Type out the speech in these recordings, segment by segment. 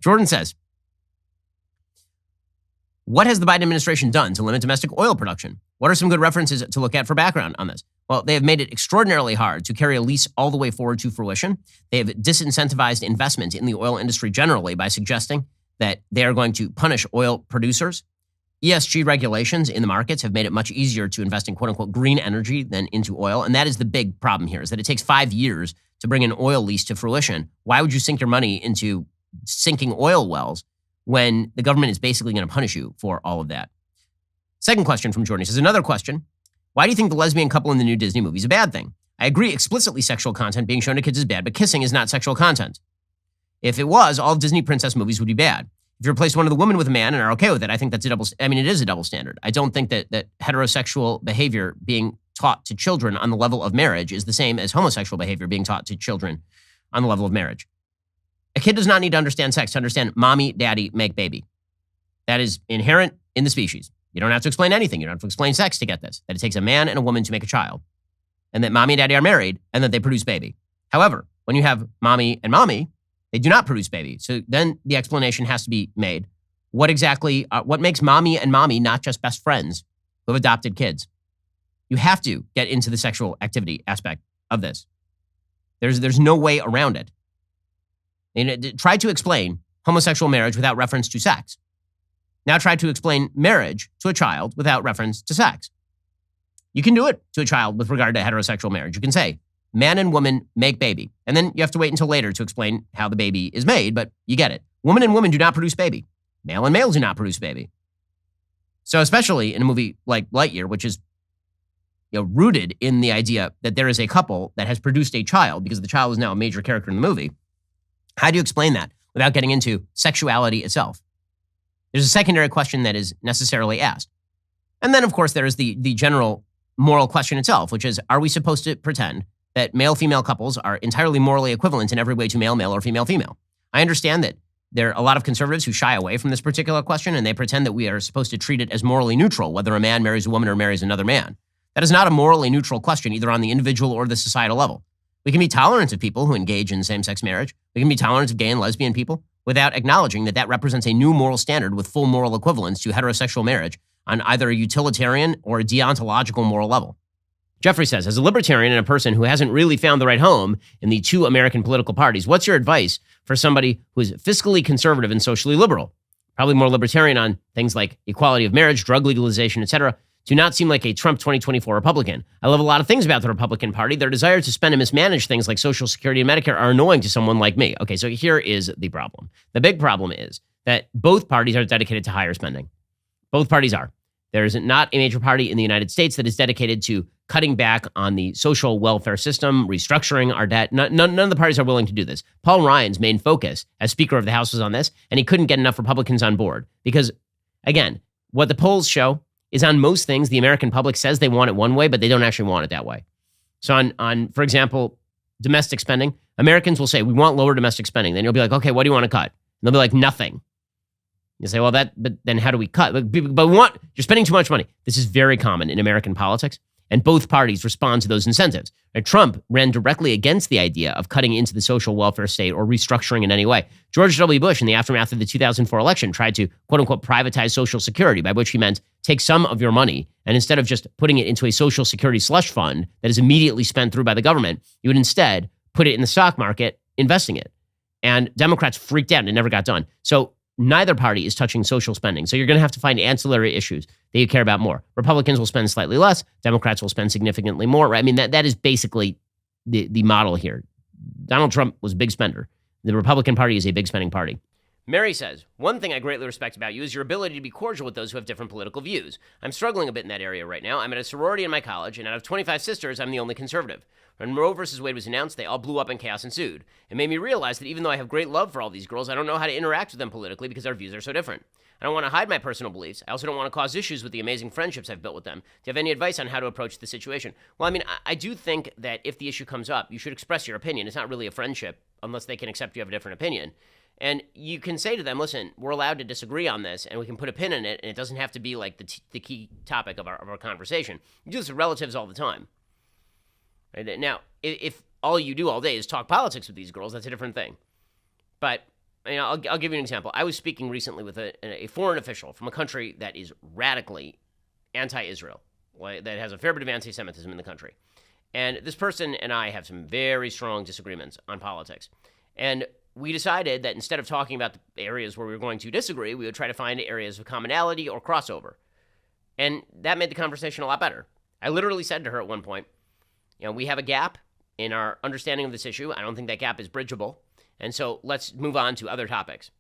Jordan says, what has the Biden administration done to limit domestic oil production? What are some good references to look at for background on this? Well, they have made it extraordinarily hard to carry a lease all the way forward to fruition. They have disincentivized investment in the oil industry generally by suggesting that they are going to punish oil producers. ESG regulations in the markets have made it much easier to invest in quote-unquote green energy than into oil. And that is the big problem here, is that it takes 5 years to bring an oil lease to fruition. Why would you sink your money into sinking oil wells when the government is basically going to punish you for all of that? Second question from Jordan. He says, another question. Why do you think the lesbian couple in the new Disney movie is a bad thing? I agree explicitly sexual content being shown to kids is bad, but kissing is not sexual content. If it was, all of Disney princess movies would be bad. If you replace one of the women with a man and are okay with it, I think that's it is a double standard. I don't think that heterosexual behavior being taught to children on the level of marriage is the same as homosexual behavior being taught to children on the level of marriage. A kid does not need to understand sex to understand mommy, daddy, make baby. That is inherent in the species. You don't have to explain anything. You don't have to explain sex to get this. That it takes a man and a woman to make a child. And that mommy and daddy are married and that they produce baby. However, when you have mommy and mommy, they do not produce baby. So then the explanation has to be made. What makes mommy and mommy not just best friends who have adopted kids? You have to get into the sexual activity aspect of this. There's no way around it. And try to explain homosexual marriage without reference to sex. Now try to explain marriage to a child without reference to sex. You can do it to a child with regard to heterosexual marriage. You can say, man and woman make baby. And then you have to wait until later to explain how the baby is made, but you get it. Woman and woman do not produce baby. Male and male do not produce baby. So especially in a movie like Lightyear, which is rooted in the idea that there is a couple that has produced a child because the child is now a major character in the movie, how do you explain that without getting into sexuality itself? There's a secondary question that is necessarily asked. And then, of course, there is the general moral question itself, which is, are we supposed to pretend that male-female couples are entirely morally equivalent in every way to male-male or female-female? I understand that there are a lot of conservatives who shy away from this particular question, and they pretend that we are supposed to treat it as morally neutral, whether a man marries a woman or marries another man. That is not a morally neutral question, either on the individual or the societal level. We can be tolerant of people who engage in same-sex marriage. We can be tolerant of gay and lesbian people without acknowledging that that represents a new moral standard with full moral equivalence to heterosexual marriage on either a utilitarian or a deontological moral level. Jeffrey says, as a libertarian and a person who hasn't really found the right home in the two American political parties, what's your advice for somebody who is fiscally conservative and socially liberal? Probably more libertarian on things like equality of marriage, drug legalization, etc., do not seem like a Trump 2024 Republican. I love a lot of things about the Republican Party. Their desire to spend and mismanage things like Social Security and Medicare are annoying to someone like me. Okay, so here is the problem. The big problem is that both parties are dedicated to higher spending. Both parties are. There is not a major party in the United States that is dedicated to cutting back on the social welfare system, restructuring our debt. None of the parties are willing to do this. Paul Ryan's main focus as Speaker of the House was on this, and he couldn't get enough Republicans on board. Because, again, what the polls show is on most things, the American public says they want it one way, but they don't actually want it that way. So on for example, domestic spending, Americans will say, we want lower domestic spending. Then you'll be like, okay, what do you want to cut? And they'll be like, nothing. You say, well, but then how do we cut? But you're spending too much money. This is very common in American politics, and both parties respond to those incentives. Now, Trump ran directly against the idea of cutting into the social welfare state or restructuring in any way. George W. Bush, in the aftermath of the 2004 election, tried to, quote unquote, privatize Social Security, by which he meant take some of your money, and instead of just putting it into a Social Security slush fund that is immediately spent through by the government, you would instead put it in the stock market, investing it. And Democrats freaked out and it never got done. So neither party is touching social spending. So you're going to have to find ancillary issues that you care about more. Republicans will spend slightly less. Democrats will spend significantly more. Right? I mean, that is basically the model here. Donald Trump was a big spender. The Republican Party is a big spending party. Mary says, one thing I greatly respect about you is your ability to be cordial with those who have different political views. I'm struggling a bit in that area right now. I'm at a sorority in my college, and out of 25 sisters, I'm the only conservative. When Roe versus Wade was announced, they all blew up and chaos ensued. It made me realize that even though I have great love for all these girls, I don't know how to interact with them politically because our views are so different. I don't want to hide my personal beliefs. I also don't want to cause issues with the amazing friendships I've built with them. Do you have any advice on how to approach the situation? Well, I mean, I do think that if the issue comes up, you should express your opinion. It's not really a friendship unless they can accept you have a different opinion. And you can say to them, listen, we're allowed to disagree on this, and we can put a pin in it, and it doesn't have to be like the key topic of our conversation. You do this with relatives all the time. Right? Now, if all you do all day is talk politics with these girls, that's a different thing. But I'll give you an example. I was speaking recently with a foreign official from a country that is radically anti-Israel, that has a fair bit of anti-Semitism in the country. And this person and I have some very strong disagreements on politics. And we decided that instead of talking about the areas where we were going to disagree, we would try to find areas of commonality or crossover. And that made the conversation a lot better. I literally said to her at one point, we have a gap in our understanding of this issue. I don't think that gap is bridgeable. And so let's move on to other topics.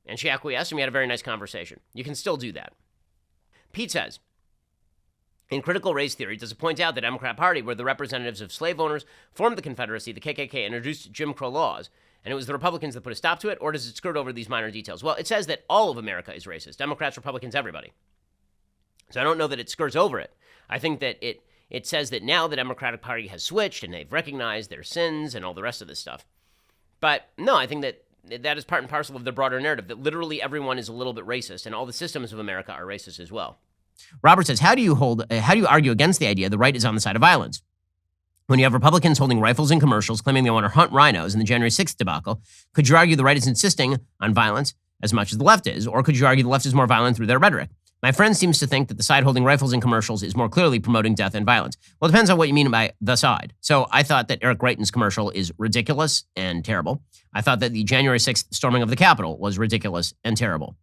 And she acquiesced, and we had a very nice conversation. You can still do that. Pete says, in critical race theory, does it point out the Democrat Party were the representatives of slave owners, formed the Confederacy, the KKK, and introduced Jim Crow laws, and it was the Republicans that put a stop to it, or does it skirt over these minor details? Well, it says that all of America is racist. Democrats, Republicans, everybody. So I don't know that it skirts over it. I think that it says that now the Democratic Party has switched, and they've recognized their sins and all the rest of this stuff. But no, I think that is part and parcel of the broader narrative, that literally everyone is a little bit racist, and all the systems of America are racist as well. Robert says, how do you argue against the idea the right is on the side of violence? When you have Republicans holding rifles in commercials claiming they want to hunt rhinos in the January 6th debacle, could you argue the right is insisting on violence as much as the left is? Or could you argue the left is more violent through their rhetoric? My friend seems to think that the side holding rifles in commercials is more clearly promoting death and violence. Well, it depends on what you mean by the side. So I thought that Eric Greitens' commercial is ridiculous and terrible. I thought that the January 6th storming of the Capitol was ridiculous and terrible.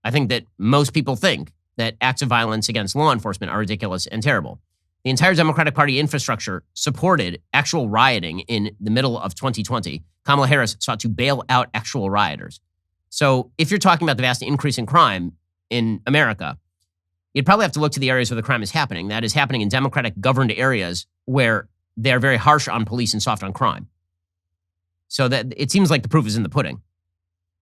I think that most people think that acts of violence against law enforcement are ridiculous and terrible. The entire Democratic Party infrastructure supported actual rioting in the middle of 2020. Kamala Harris sought to bail out actual rioters. So if you're talking about the vast increase in crime in America, you'd probably have to look to the areas where the crime is happening. That is happening in Democratic governed areas where they're very harsh on police and soft on crime. So that it seems like the proof is in the pudding.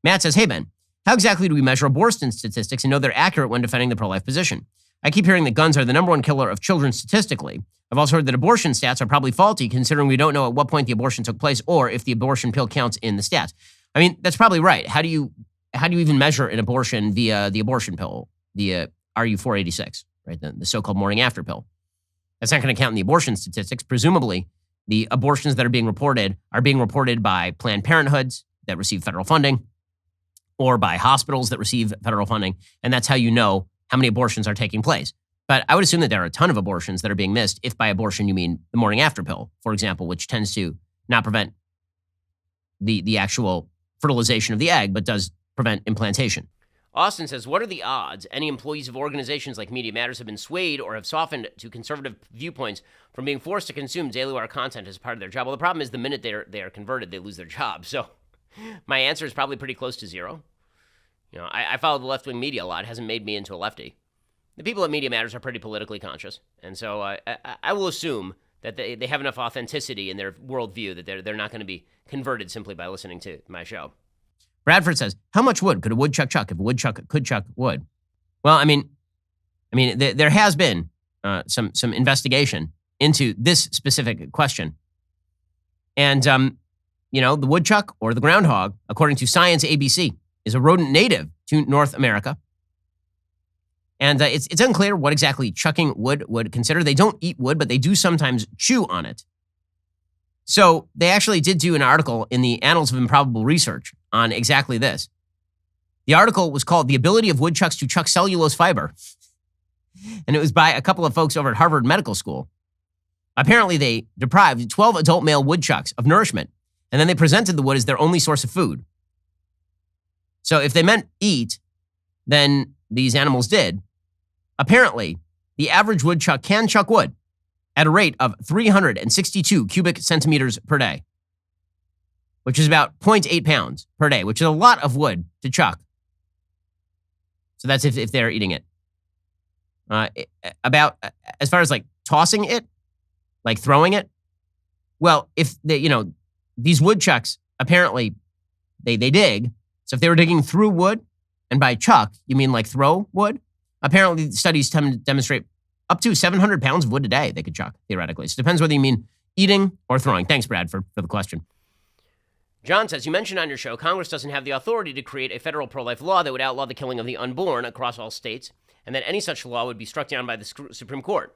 Matt says, hey, Ben, how exactly do we measure abortion statistics and know they're accurate when defending the pro-life position? I keep hearing that guns are the number one killer of children statistically. I've also heard that abortion stats are probably faulty considering we don't know at what point the abortion took place or if the abortion pill counts in the stats. I mean, that's probably right. How do you even measure an abortion via the abortion pill, the RU486, right? The so-called morning after pill. That's not going to count in the abortion statistics. Presumably, the abortions that are being reported by Planned Parenthoods that receive federal funding or by hospitals that receive federal funding. And that's how you know how many abortions are taking place. But I would assume that there are a ton of abortions that are being missed if by abortion you mean the morning after pill, for example, which tends to not prevent the actual fertilization of the egg, but does prevent implantation. Austin says, what are the odds any employees of organizations like Media Matters have been swayed or have softened to conservative viewpoints from being forced to consume Daily Wire content as part of their job? Well, the problem is the minute they are converted, they lose their job. So my answer is probably pretty close to zero. I follow the left-wing media a lot. It hasn't made me into a lefty. The people at Media Matters are pretty politically conscious. And so I will assume that they have enough authenticity in their worldview that they're not going to be converted simply by listening to my show. Bradford says, how much wood could a woodchuck chuck if a woodchuck could chuck wood? Well, I mean, there has been some investigation into this specific question. And, the woodchuck or the groundhog, according to Science ABC, is a rodent native to North America. And it's unclear what exactly chucking wood would consider. They don't eat wood, but they do sometimes chew on it. So they actually did do an article in the Annals of Improbable Research on exactly this. The article was called The Ability of Woodchucks to Chuck Cellulose Fiber. And it was by a couple of folks over at Harvard Medical School. Apparently, they deprived 12 adult male woodchucks of nourishment, and then they presented the wood as their only source of food. So if they meant eat, then these animals did. Apparently, the average woodchuck can chuck wood at a rate of 362 cubic centimeters per day, which is about 0.8 pounds per day, which is a lot of wood to chuck. So that's if they're eating it. About as far as like tossing it, like throwing it, well, if these woodchucks apparently they dig. So if they were digging through wood, and by chuck you mean like throw wood, apparently studies tend to demonstrate up to 700 pounds of wood a day they could chuck, theoretically. So it depends whether you mean eating or throwing. Thanks, Brad, for the question. John says, you mentioned on your show, Congress doesn't have the authority to create a federal pro-life law that would outlaw the killing of the unborn across all states, and that any such law would be struck down by the Supreme Court.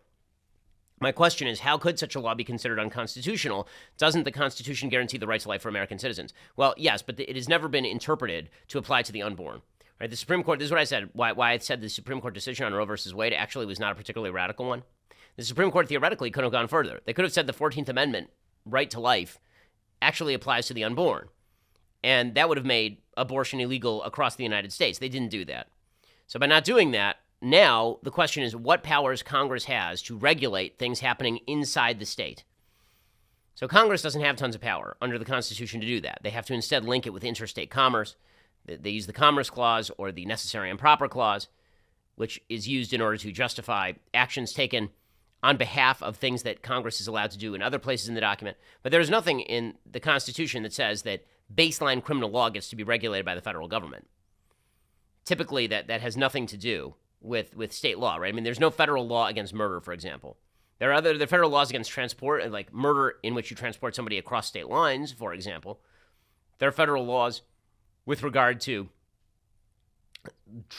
My question is, how could such a law be considered unconstitutional? Doesn't the Constitution guarantee the right to life for American citizens? Well, yes, but it has never been interpreted to apply to the unborn. Right? The Supreme Court, this is what I said, why I said the Supreme Court decision on Roe versus Wade actually was not a particularly radical one. The Supreme Court theoretically could have gone further. They could have said the 14th Amendment, right to life, actually applies to the unborn. And that would have made abortion illegal across the United States. They didn't do that. So by not doing that, now the question is what powers Congress has to regulate things happening inside the state. So Congress doesn't have tons of power under the Constitution to do that. They have to instead link it with interstate commerce. They use the Commerce Clause or the Necessary and Proper Clause, which is used in order to justify actions taken on behalf of things that Congress is allowed to do in other places in the document. But there's nothing in the Constitution that says that baseline criminal law gets to be regulated by the federal government. Typically, that has nothing to do with state law, right? I mean, there's no federal law against murder, for example. There are federal laws against transport, like murder in which you transport somebody across state lines, for example. There are federal laws with regard to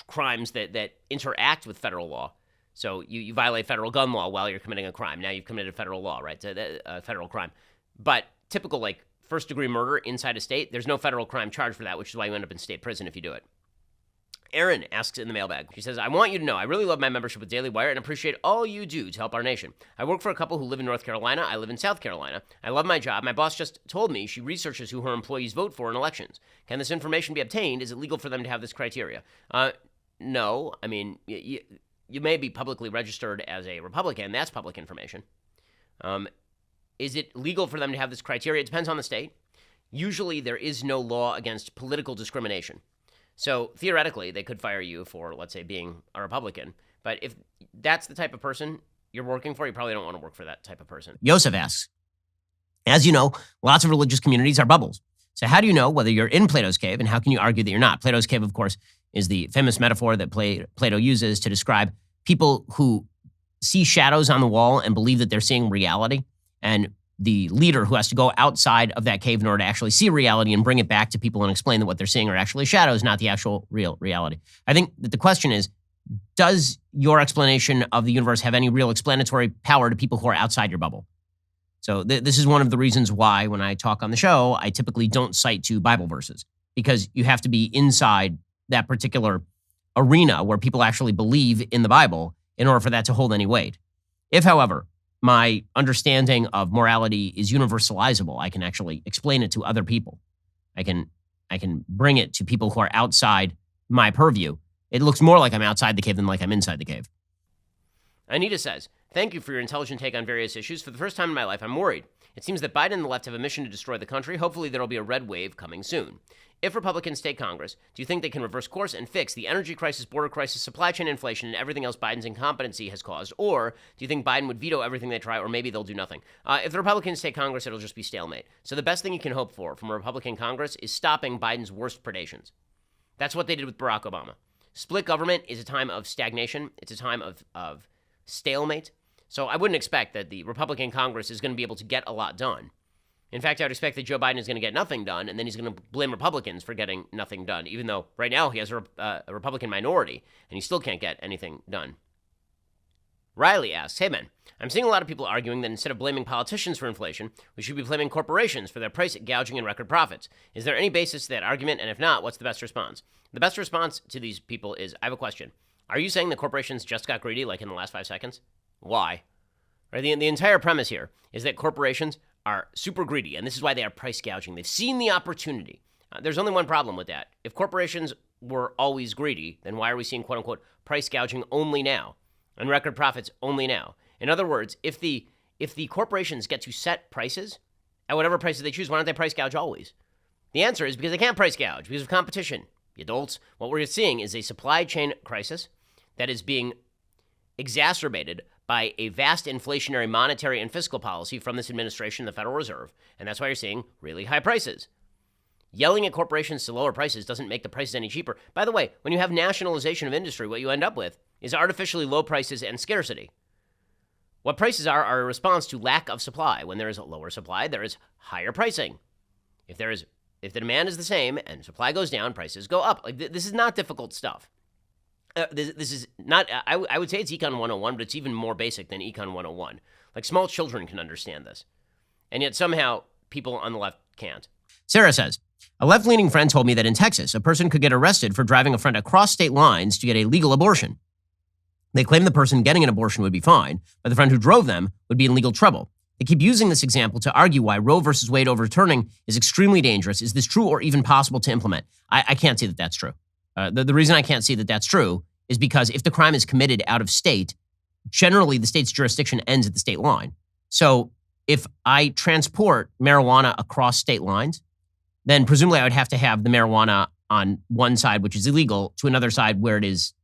crimes that interact with federal law. So you violate federal gun law while you're committing a crime. Now you've committed federal law, right? A federal crime. But typical, like, first-degree murder inside a state, there's no federal crime charge for that, which is why you end up in state prison if you do it. Erin asks in the mailbag. She says, I want you to know I really love my membership with Daily Wire and appreciate all you do to help our nation. I work for a couple who live in North Carolina. I live in South Carolina. I love my job. My boss just told me she researches who her employees vote for in elections. Can this information be obtained? Is it legal for them to have this criteria? No. I mean, you may be publicly registered as a Republican. That's public information. Is it legal for them to have this criteria? It depends on the state. Usually there is no law against political discrimination. So theoretically, they could fire you for, let's say, being a Republican. But if that's the type of person you're working for, you probably don't want to work for that type of person. Yosef asks, as you know, lots of religious communities are bubbles. So how do you know whether you're in Plato's cave, and how can you argue that you're not? Plato's cave, of course, is the famous metaphor that Plato uses to describe people who see shadows on the wall and believe that they're seeing reality, and the leader who has to go outside of that cave in order to actually see reality and bring it back to people and explain that what they're seeing are actually shadows, not the actual real reality. I think that the question is, does your explanation of the universe have any real explanatory power to people who are outside your bubble? So this is one of the reasons why when I talk on the show, I typically don't cite to Bible verses, because you have to be inside that particular arena where people actually believe in the Bible in order for that to hold any weight. If, however, my understanding of morality is universalizable, I can actually explain it to other people. I can bring it to people who are outside my purview. It looks more like I'm outside the cave than like I'm inside the cave. Anita says, thank you for your intelligent take on various issues. For the first time in my life, I'm worried. It seems that Biden and the left have a mission to destroy the country. Hopefully there will be a red wave coming soon. If Republicans take Congress, do you think they can reverse course and fix the energy crisis, border crisis, supply chain inflation, and everything else Biden's incompetency has caused? Or do you think Biden would veto everything they try, or maybe they'll do nothing? If the Republicans take Congress, it'll just be stalemate. So the best thing you can hope for from a Republican Congress is stopping Biden's worst predations. That's what they did with Barack Obama. Split government is a time of stagnation. It's a time of stalemate. So I wouldn't expect that the Republican Congress is going to be able to get a lot done. In fact, I would expect that Joe Biden is going to get nothing done, and then he's going to blame Republicans for getting nothing done, even though right now he has a Republican minority, and he still can't get anything done. Riley asks, hey, Ben, I'm seeing a lot of people arguing that instead of blaming politicians for inflation, we should be blaming corporations for their price gouging and record profits. Is there any basis to that argument, and if not, what's the best response? The best response to these people is, I have a question. Are you saying that corporations just got greedy, like in the last 5 seconds? Why? Right, the entire premise here is that corporations are super greedy, and this is why they are price gouging. They've seen the opportunity. There's only one problem with that. If corporations were always greedy, then why are we seeing quote-unquote price gouging only now and record profits only now? In other words, if the corporations get to set prices at whatever prices they choose, why don't they price gouge always? The answer is because they can't price gouge, because of competition. You adults, what we're seeing is a supply chain crisis that is being exacerbated by a vast inflationary monetary and fiscal policy from this administration, the Federal Reserve, and that's why you're seeing really high prices. Yelling at corporations to lower prices doesn't make the prices any cheaper. By the way, when you have nationalization of industry, what you end up with is artificially low prices and scarcity. What prices are a response to lack of supply. When there is a lower supply, there is higher pricing. If the demand is the same and supply goes down, prices go up. Like this is not difficult stuff. This is not, I would say it's Econ 101, but it's even more basic than Econ 101. Like small children can understand this. And yet somehow people on the left can't. Sarah says, a left-leaning friend told me that in Texas, a person could get arrested for driving a friend across state lines to get a legal abortion. They claim the person getting an abortion would be fine, but the friend who drove them would be in legal trouble. They keep using this example to argue why Roe versus Wade overturning is extremely dangerous. Is this true or even possible to implement? I can't see that that's true. The reason I can't see that that's true is because if the crime is committed out of state, generally the state's jurisdiction ends at the state line. So if I transport marijuana across state lines, then presumably I would have to have the marijuana on one side, which is illegal, to another side where it is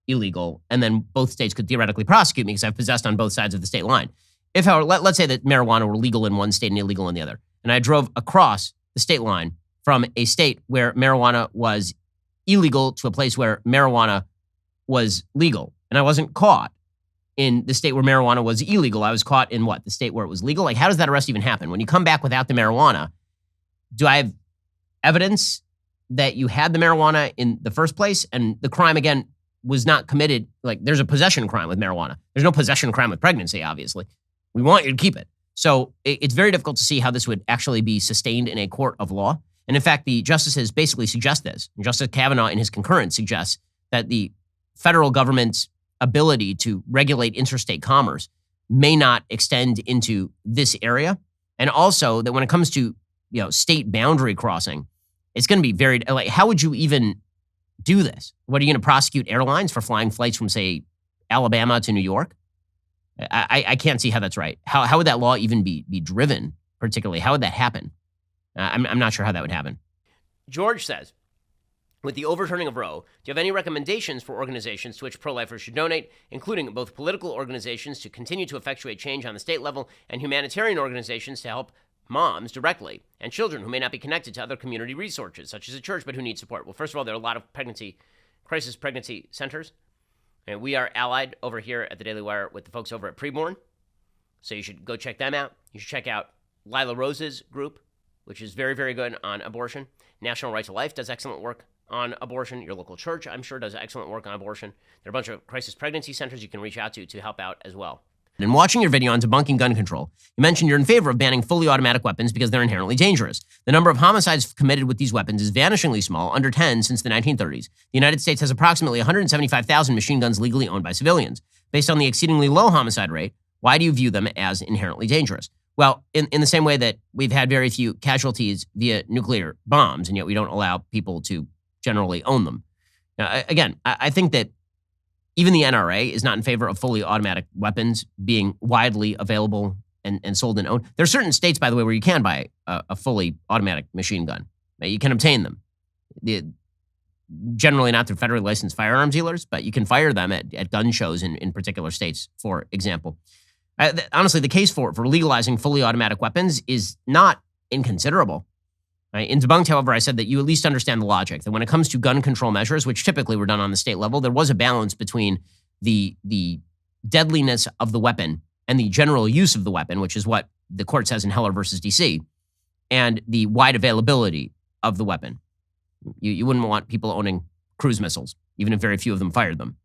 illegal. And then both states could theoretically prosecute me because I've possessed on both sides of the state line. If, however, let's say that marijuana were legal in one state and illegal in the other, and I drove across the state line from a state where marijuana was illegal to a place where marijuana was legal, and I wasn't caught in the state where marijuana was illegal, I was caught in what? The state where it was legal? Like, how does that arrest even happen? When you come back without the marijuana, do I have evidence that you had the marijuana in the first place and the crime, again, was not committed? Like, there's a possession crime with marijuana. There's no possession crime with pregnancy, obviously. We want you to keep it. So it's very difficult to see how this would actually be sustained in a court of law. And in fact, the justices basically suggest this. Justice Kavanaugh, in his concurrence, suggests that the federal government's ability to regulate interstate commerce may not extend into this area. And also that when it comes to, state boundary crossing, it's going to be very, like, how would you even do this? What, are you going to prosecute airlines for flying flights from, say, Alabama to New York? I can't see how that's right. How would that law even be driven, particularly? How would that happen? I'm not sure how that would happen. George says, with the overturning of Roe, do you have any recommendations for organizations to which pro-lifers should donate, including both political organizations to continue to effectuate change on the state level and humanitarian organizations to help moms directly and children who may not be connected to other community resources, such as a church, but who need support? Well, first of all, there are a lot of crisis pregnancy centers. And we are allied over here at the Daily Wire with the folks over at Preborn. So you should go check them out. You should check out Lila Rose's group, which is very, very good on abortion. National Right to Life does excellent work on abortion. Your local church, I'm sure, does excellent work on abortion. There are a bunch of crisis pregnancy centers you can reach out to help out as well. In watching your video on debunking gun control, you mentioned you're in favor of banning fully automatic weapons because they're inherently dangerous. The number of homicides committed with these weapons is vanishingly small, under 10 since the 1930s. The United States has approximately 175,000 machine guns legally owned by civilians. Based on the exceedingly low homicide rate, why do you view them as inherently dangerous? Well, in the same way that we've had very few casualties via nuclear bombs, and yet we don't allow people to generally own them. Now, again, I think that even the NRA is not in favor of fully automatic weapons being widely available and sold and owned. There are certain states, by the way, where you can buy a fully automatic machine gun. You can obtain them. Generally not through federally licensed firearms dealers, but you can fire them at gun shows in particular states, for example. Honestly, the case for legalizing fully automatic weapons is not inconsiderable. In Debunked, however, I said that you at least understand the logic, that when it comes to gun control measures, which typically were done on the state level, there was a balance between the deadliness of the weapon and the general use of the weapon, which is what the court says in Heller versus DC, and the wide availability of the weapon. You wouldn't want people owning cruise missiles, even if very few of them fired them.